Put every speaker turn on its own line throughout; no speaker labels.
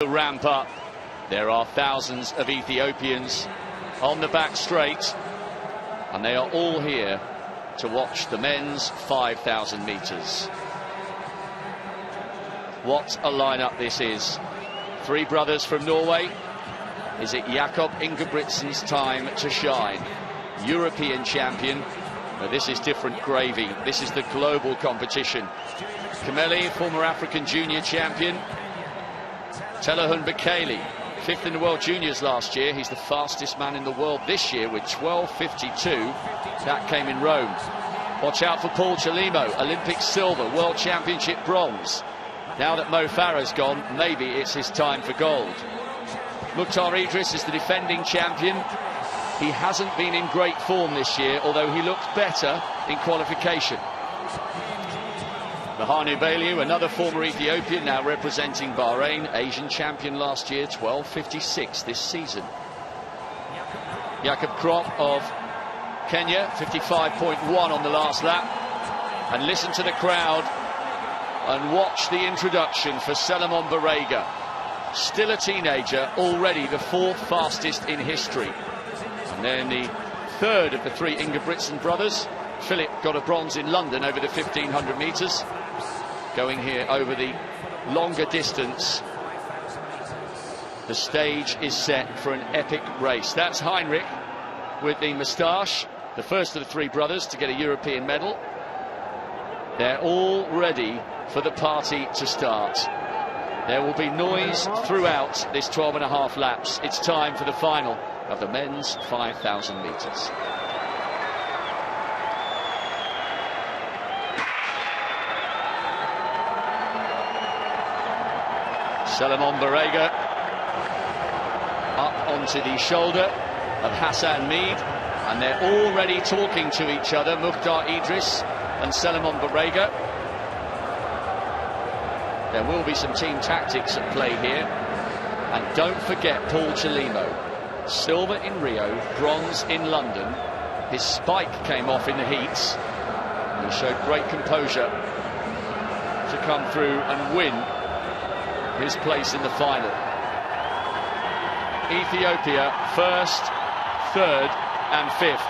To ramp up, there are thousands of Ethiopians on the back straight, and they are all here to watch the men's 5,000 metres. What a lineup this is. Three brothers from Norway. Is it Jakob Ingebrigtsen's time to shine? European champion. Now this is different gravy. This is the global competition. Kameli, former African junior champion. Telehun Bekele, fifth in the World Juniors last year. He's the fastest man in the world this year with 12:52. That came in Rome. Watch out for Paul Chelimo, Olympic silver, World Championship bronze. Now that Mo Farah's gone, maybe it's his time for gold. Mukhtar Idris is the defending champion. He hasn't been in great form this year, although he looked better in qualification. Mahanu Baliu, another former Ethiopian, now representing Bahrain, Asian champion last year, 12:56 this season. Jakob Krop of Kenya, 55.1 on the last lap. And listen to the crowd and watch the introduction for Solomon Barega. Still a teenager, already the fourth fastest in history. And then the third of the three Ingebrigtsen brothers. Philip got a bronze in London over the 1,500 metres. Going here over the longer distance. The stage is set for an epic race. That's Heinrich with the moustache, the first of the three brothers to get a European medal. They're all ready for the party to start. There will be noise throughout this 12.5 laps. It's time for the final of the men's 5,000 metres. Solomon Barega up onto the shoulder of Hassan Mead, and they're already talking to each other, Mukhtar Idris and Solomon Barega. There will be some team tactics at play here, and don't forget Paul Chelimo, silver in Rio, bronze in London. His spike came off in the heats, and he showed great composure to come through and win his place in the final. Ethiopia first, third and fifth,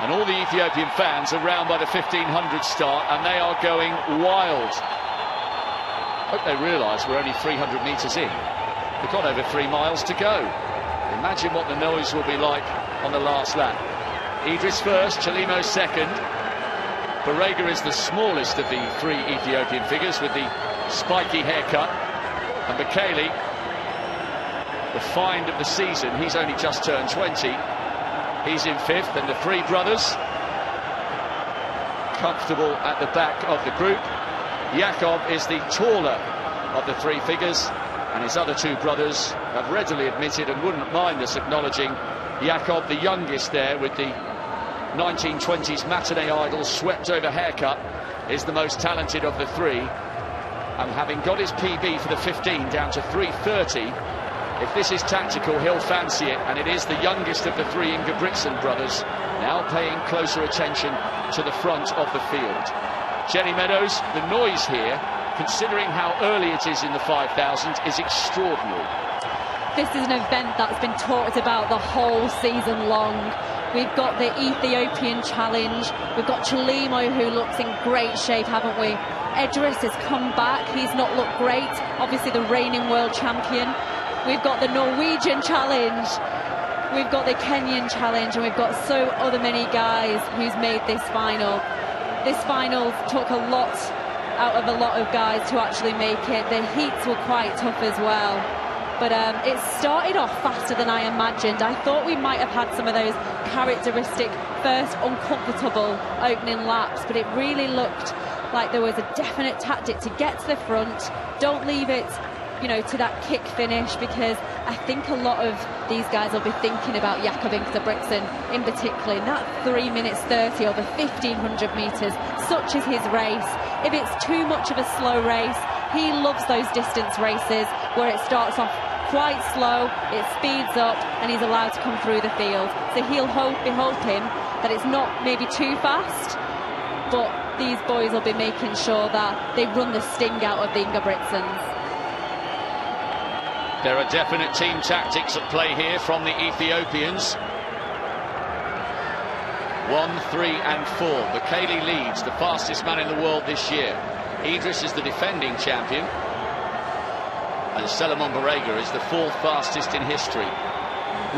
and all the Ethiopian fans are round by the 1,500 start, and they are going wild. Hope they realise we're only 300 metres in. We've got over 3 miles to go. Imagine what the noise will be like on the last lap. Idris first, Chelimo second. Barega is the smallest of the three Ethiopian figures with the spiky haircut. And Bekele, the find of the season, he's only just turned 20. He's in fifth, and the three brothers comfortable at the back of the group. Jakob is the taller of the three figures, and his other two brothers have readily admitted and wouldn't mind us acknowledging Jakob, the youngest there with the 1920s matinee idol swept over haircut, is the most talented of the three. And having got his PB for the 15 down to 3:30, if this is tactical, he'll fancy it. And it is the youngest of the three Ingebrigtsen brothers now paying closer attention to the front of the field. Jenny Meadows, the noise here, considering how early it is in the 5,000, is extraordinary.
This is an event that's been talked about the whole season long. We've got the Ethiopian challenge. We've got Chelimo, who looks in great shape, haven't we? Idris has come back. He's not looked great. Obviously the reigning world champion. We've got the Norwegian challenge. We've got the Kenyan challenge, and we've got so other many guys who's made this final. This final took a lot out of a lot of guys to actually make it. The heats were quite tough as well. But it started off faster than I imagined. I thought we might have had some of those characteristic first uncomfortable opening laps, but it really looked like there was a definite tactic to get to the front. Don't leave it, you know, to that kick finish, because I think a lot of these guys will be thinking about Jakob Ingebrigtsen in particular in that 3 minutes 30 over 1,500 metres. Such is his race. If it's too much of a slow race, he loves those distance races where it starts off quite slow, it speeds up, and he's allowed to come through the field. So he'll be hoping that it's not maybe too fast, but these boys will be making sure that they run the sting out of the Ingebrigtsens.
There are definite team tactics at play here from the Ethiopians. 1, 3 and 4. Bekele leads, the fastest man in the world this year. Idris is the defending champion. And Selimon Barega is the 4th fastest in history.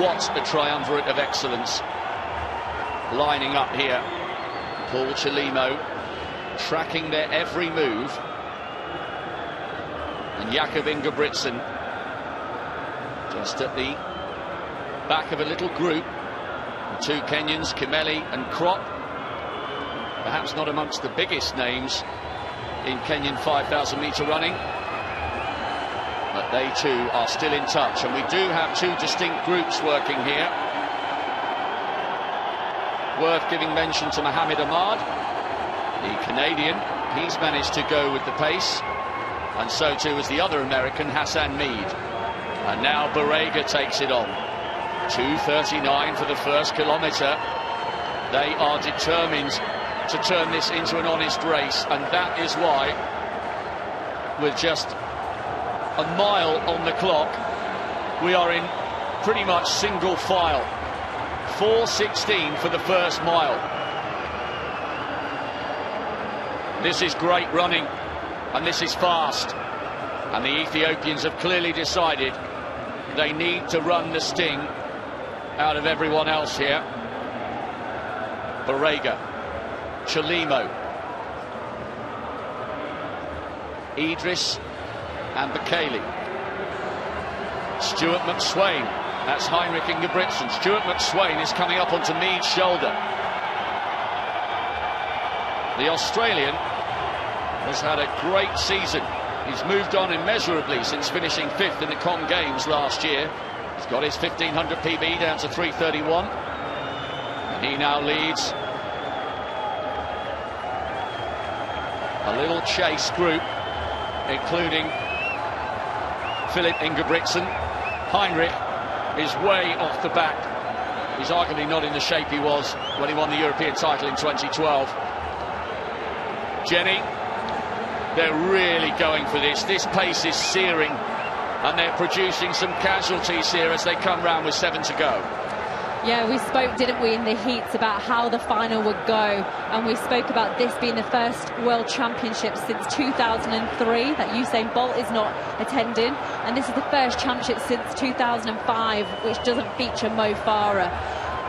What a triumvirate of excellence lining up here. Paul Chelimo tracking their every move. And Jakob Ingebrigtsen just at the back of a little group. The 2 Kenyans, Kimeli and Krop, perhaps not amongst the biggest names in Kenyan 5,000 metre running, but they too are still in touch, and we do have 2 distinct groups working here. Worth giving mention to Mohamed Ahmad, the Canadian. He's managed to go with the pace, and so too is the other American, Hassan Mead. And now Barega takes it on. 2:39 for the first kilometre. They are determined to turn this into an honest race, and that is why, with just a mile on the clock, we are in pretty much single file. 4:16 for the first mile. This is great running, and this is fast, and the Ethiopians have clearly decided they need to run the sting out of everyone else here. Barega, Chelimo, Idris and Bekele. Stuart McSwain, that's Heinrich Ingebrigtsen. Stuart McSwain is coming up onto Mead's shoulder. The Australian has had a great season. He's moved on immeasurably since finishing 5th in the Com Games last year. He's got his 1500 PB down to 3:31. He now leads a little chase group, including Philip Ingebrigtsen. Heinrich is way off the back. He's arguably not in the shape he was when he won the European title in 2012. Jenny, they're really going for this. This pace is searing, and they're producing some casualties here as they come round with 7 to go.
Yeah, we spoke, didn't we, in the heats about how the final would go, and we spoke about this being the first World Championship since 2003 that Usain Bolt is not attending, and this is the first championship since 2005 which doesn't feature Mo Farah.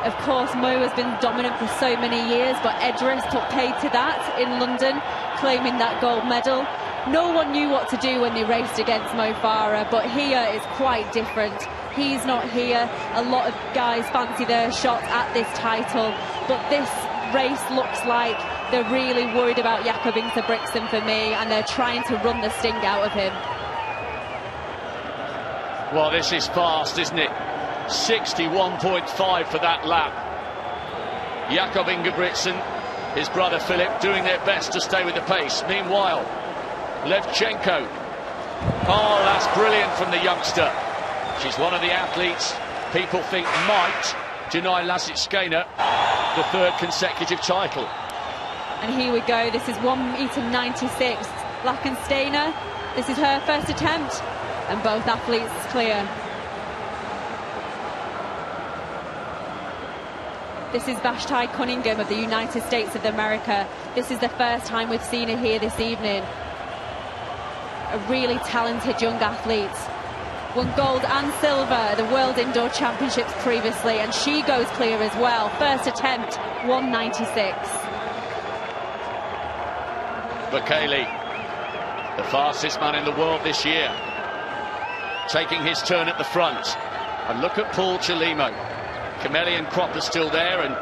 Of course, Mo has been dominant for so many years, but Idris took pay to that in London, claiming that gold medal. No one knew what to do when they raced against Mo Farah, but here is quite different. He's not here. A lot of guys fancy their shot at this title, but this race looks like they're really worried about Jakob Ingebrigtsen for me, and they're trying to run the sting out of him.
Well, this is fast, isn't it? 61.5 for that lap. Jakob Ingebrigtsen, his brother Philip, doing their best to stay with the pace. Meanwhile, Levchenko. Oh, that's brilliant from the youngster. She's one of the athletes people think might deny Lasitskena the 3rd consecutive title.
And here we go. This is 1:96. Lachensteiner, this is her first attempt, and both athletes clear. This is Vashti Cunningham of the United States of America. This is the first time we've seen her here this evening. A really talented young athlete. Won gold and silver at the World Indoor Championships previously, and she goes clear as well. First attempt, 1:96.
Bekele, the fastest man in the world this year, taking his turn at the front. And look at Paul Chelimo. Kimeli and Krop are still there, and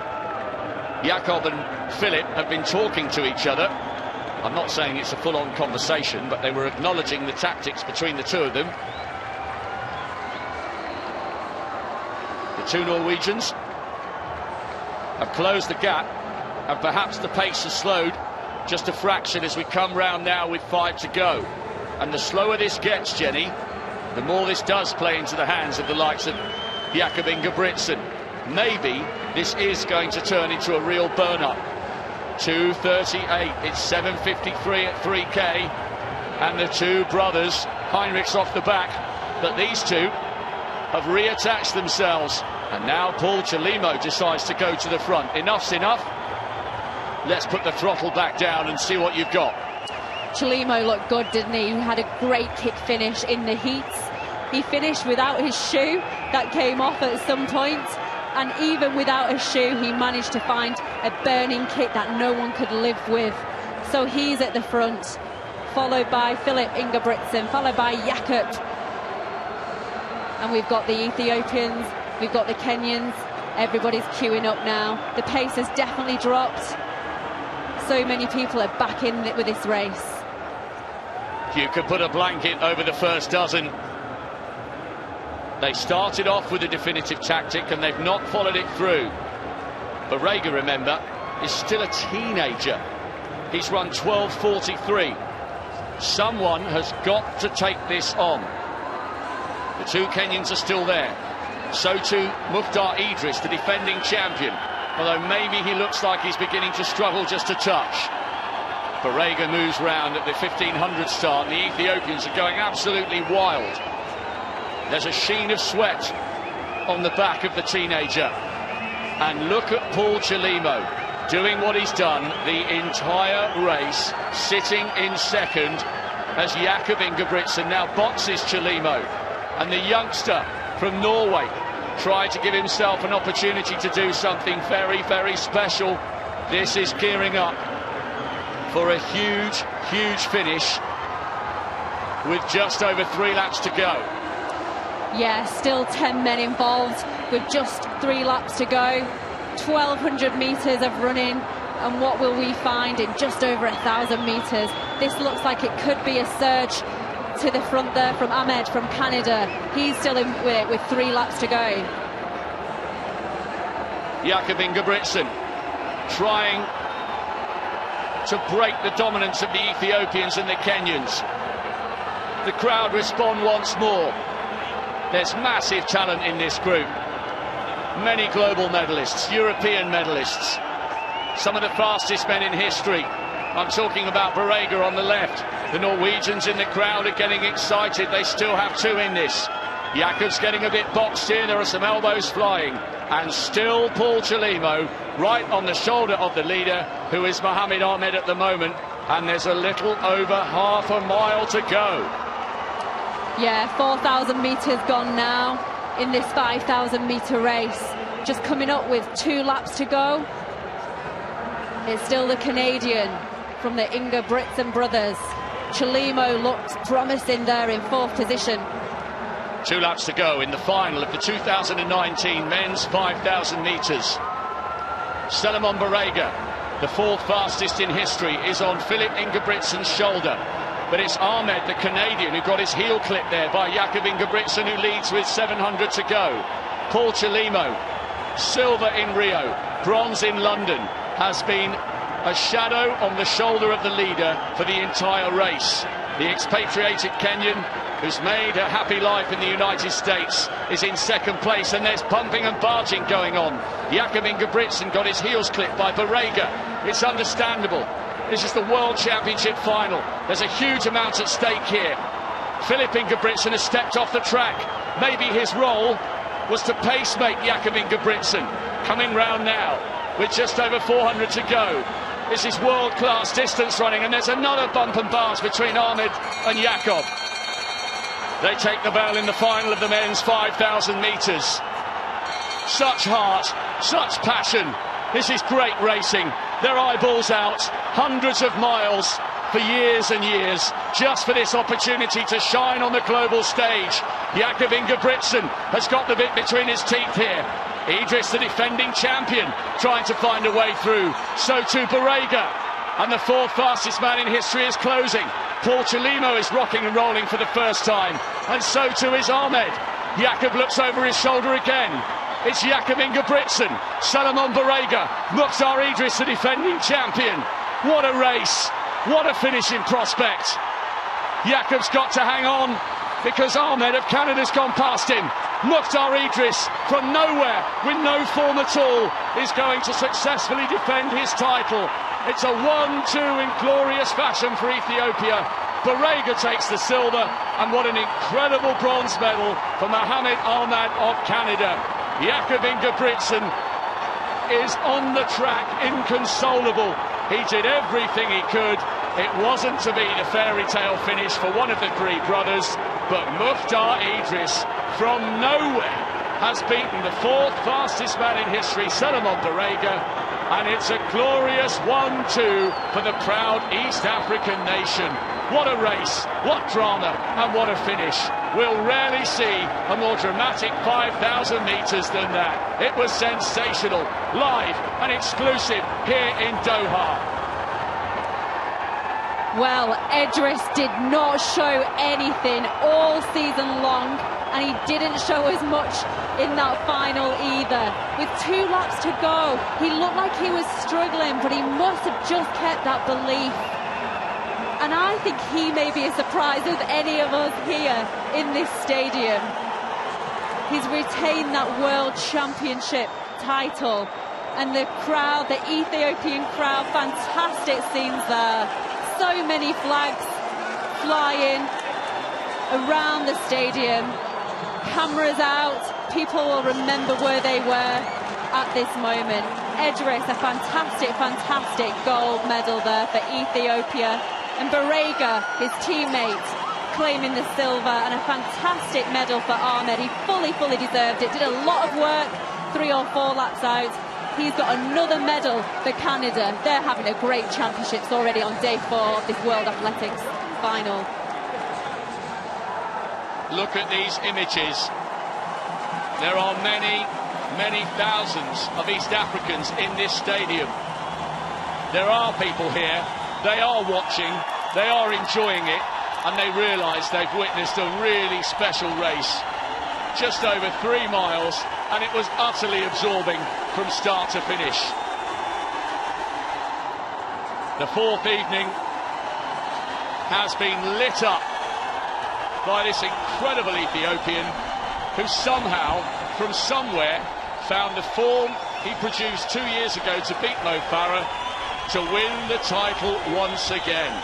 Jakob and Philip have been talking to each other. I'm not saying it's a full-on conversation, but they were acknowledging the tactics between the two of them. The 2 Norwegians have closed the gap, and perhaps the pace has slowed just a fraction as we come round now with 5 to go. And the slower this gets, Jenny, the more this does play into the hands of the likes of Jakob Ingebrigtsen. Maybe this is going to turn into a real burn-up. 2:38, it's 7:53 at 3K, and the 2 brothers, Heinrich's off the back, But these two have reattached themselves, and now Paul Chelimo decides to go to the front. Enough's enough. Let's put the throttle back down and see what you've got.
Chelimo looked good, didn't he? He had a great kick finish in the heats. He finished without his shoe. That came off at some point. And even without a shoe, he managed to find a burning kick that no one could live with. So he's at the front, followed by Philip Ingebrigtsen, followed by Jakob. And we've got the Ethiopians, we've got the Kenyans. Everybody's queuing up now. The pace has definitely dropped. So many people are back in with this race.
You could put a blanket over the first dozen. They started off with a definitive tactic and they've not followed it through. Barega, remember, is still a teenager. He's run 12:43. Someone has got to take this on. The two Kenyans are still there. So too Mukhtar Idris, the defending champion. Although maybe he looks like he's beginning to struggle just a touch. Barega moves round at the 1500 start. The Ethiopians are going absolutely wild. There's a sheen of sweat on the back of the teenager. And look at Paul Chelimo doing what he's done the entire race, sitting in second as Jakob Ingebrigtsen now boxes Chelimo. And the youngster from Norway tried to give himself an opportunity to do something very, very special. This is gearing up for a huge, huge finish with just over 3 laps to go.
Yeah, still 10 men involved with just 3 laps to go. 1,200 metres of running, and what will we find in just over 1,000 metres? This looks like it could be a surge to the front there from Ahmed from Canada. He's still in with 3 laps to go.
Jakob Ingebrigtsen trying to break the dominance of the Ethiopians and the Kenyans. The crowd respond once more. There's massive talent in this group. Many global medalists, European medalists, some of the fastest men in history. I'm talking about Barega on the left. The Norwegians in the crowd are getting excited. They still have 2 in this. Jakob's getting a bit boxed in. There are some elbows flying. And still Paul Chelimo right on the shoulder of the leader, who is Mohammed Ahmed at the moment. And there's a little over half a mile to go.
Yeah, 4,000 metres gone now in this 5,000 metre race. Just coming up with 2 laps to go. It's still the Canadian from the Ingebrigtsen brothers. Chelimo looked promising there in 4th position.
2 laps to go in the final of the 2019 men's 5,000 metres. Selemon Barega, the 4th fastest in history, is on Philip Ingebrigtsen's shoulder. But it's Ahmed, the Canadian, who got his heel clipped there by Jakob Ingebrigtsen, who leads with 700 to go. Paul Chelimo, silver in Rio, bronze in London, has been a shadow on the shoulder of the leader for the entire race. The expatriated Kenyan, who's made a happy life in the United States, is in 2nd place, and there's pumping and barging going on. Jakob Ingebrigtsen got his heels clipped by Barega. It's understandable. This is the World Championship final. There's a huge amount at stake here. Philip Ingebrigtsen has stepped off the track. Maybe his role was to pacemate Jakob Ingebrigtsen. Coming round now with just over 400 to go. This is world-class distance running, and there's another bump and bars between Ahmed and Jakob. They take the bell in the final of the men's 5,000 metres. Such heart, such passion. This is great racing. Their eyeballs out, hundreds of miles for years and years, just for this opportunity to shine on the global stage. Jakob Ingebrigtsen has got the bit between his teeth here. Idris, the defending champion, trying to find a way through. So too Barega. And the 4th fastest man in history is closing. Paul Chelimo is rocking and rolling for the first time. And so too is Ahmed. Jakob looks over his shoulder again. It's Jakob Ingebrigtsen, Selemon Barega, Mukhtar Idris, the defending champion. What a race, what a finishing prospect. Jakob's got to hang on because Ahmed of Canada's gone past him. Mukhtar Idris from nowhere with no form at all is going to successfully defend his title. It's a 1-2 in glorious fashion for Ethiopia. Barega takes the silver, and what an incredible bronze medal for Mohamed Ahmad of Canada. Jakob Ingebrigtsen is on the track, inconsolable. He did everything he could. It wasn't to be the fairy tale finish for one of the three brothers, but Mukhtar Idris from Norway has beaten the fourth fastest man in history, Solomon Barega, and it's a glorious 1-2 for the proud East African nation. What a race, what drama, and what a finish. We'll rarely see a more dramatic 5,000 metres than that. It was sensational, live and exclusive here in Doha.
Well, Idris did not show anything all season long, and he didn't show as much in that final either. With 2 laps to go, he looked like he was struggling, but he must have just kept that belief. And I think he may be as surprised as any of us here in this stadium. He's retained that World Championship title, and the crowd, the Ethiopian crowd, fantastic scenes there. So many flags flying around the stadium, cameras out, people will remember where they were at this moment. Idris, a fantastic gold medal there for Ethiopia, and Barega, his teammate, claiming the silver, and a fantastic medal for Ahmed. He fully deserved it, did a lot of work, 3 or 4 laps out. He's got another medal for Canada. They're having a great championships already on day 4 of this World Athletics final.
Look at these images. There are many thousands of East Africans in this stadium. There are people here, they are watching, they are enjoying it, and they realise they've witnessed a really special race. Just over 3 miles, and it was utterly absorbing from start to finish. The 4th evening has been lit up by this incredible Ethiopian who somehow, from somewhere, found the form he produced 2 years ago to beat Mo Farah to win the title once again.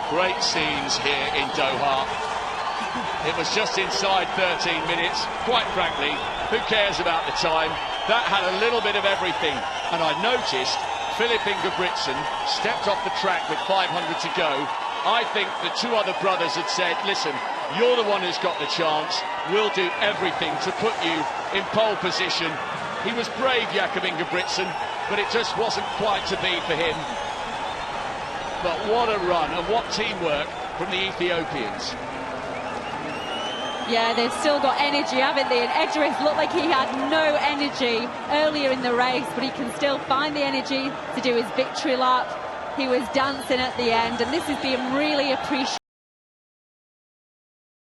Great scenes here in Doha. It was just inside 13 minutes. Quite frankly, who cares about the time? That had a little bit of everything. And I noticed Philip Ingebrigtsen stepped off the track with 500 to go. I think the 2 other brothers had said, listen, you're the one who's got the chance. We'll do everything to put you in pole position. He was brave, Jakob Ingebrigtsen, but it just wasn't quite to be for him. But what a run, and what teamwork from the Ethiopians.
Yeah, they've still got energy, haven't they? And Idris looked like he had no energy earlier in the race, but he can still find the energy to do his victory lap. He was dancing at the end, and this is being really appreciated.